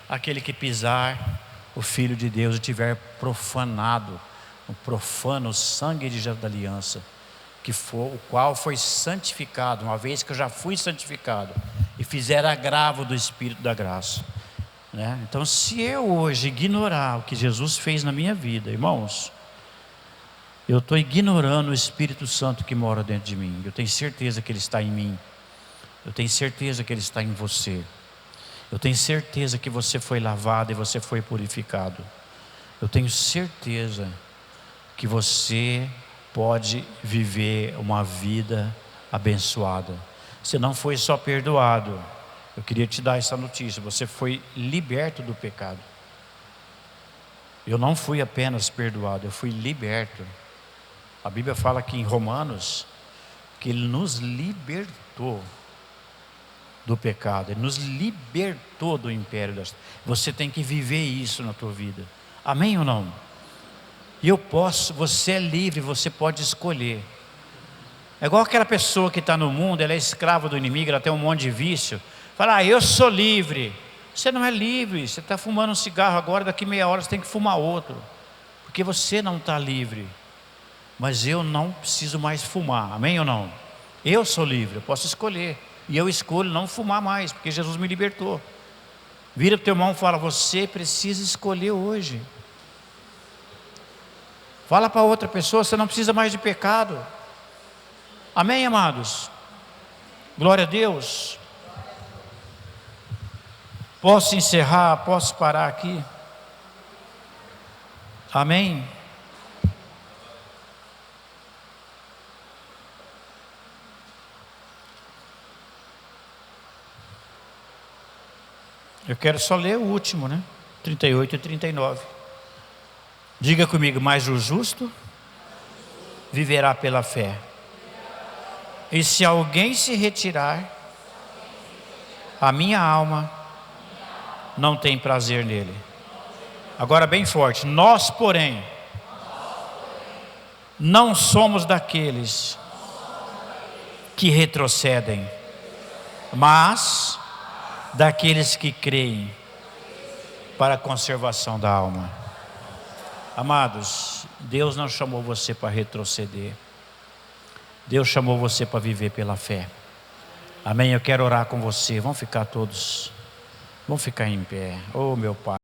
aquele que pisar o Filho de Deus e tiver profanado, o profano sangue de Jesus da aliança, o qual foi santificado, uma vez que eu já fui santificado, e fizer agravo do Espírito da graça. Né? Então, se eu hoje ignorar o que Jesus fez na minha vida, irmãos, eu estou ignorando o Espírito Santo que mora dentro de mim. Eu tenho certeza que Ele está em mim. Eu tenho certeza que Ele está em você. Eu tenho certeza que você foi lavado e você foi purificado. Eu tenho certeza que você pode viver uma vida abençoada. Você não foi só perdoado. Eu queria te dar essa notícia. Você foi liberto do pecado. Eu não fui apenas perdoado, eu fui liberto. A Bíblia fala aqui em Romanos que Ele nos libertou do pecado, Ele nos libertou do império das trevas. Você tem que viver isso na tua vida. Amém ou não? E eu posso, você é livre, você pode escolher. É igual aquela pessoa que está no mundo, ela é escrava do inimigo, ela tem um monte de vício. Fala, eu sou livre. Você não é livre, você está fumando um cigarro agora, daqui meia hora você tem que fumar outro. Porque você não está livre. Mas eu não preciso mais fumar, amém ou não? Eu sou livre, eu posso escolher. E eu escolho não fumar mais, porque Jesus me libertou. Vira para o teu irmão e fala, você precisa escolher hoje. Fala para outra pessoa, você não precisa mais de pecado. Amém, amados? Glória a Deus. Posso encerrar, posso parar aqui? Amém? Eu quero só ler o último, né? 38 e 39. Diga comigo, mas o justo viverá pela fé. E se alguém se retirar, a minha alma não tem prazer nele. Agora bem forte, nós porém não somos daqueles que retrocedem, mas daqueles que creem para a conservação da alma. Amados, Deus não chamou você para retroceder. Deus chamou você para viver pela fé. Amém? Eu quero orar com você. Vamos ficar todos, vamos ficar em pé. Oh, meu Pai.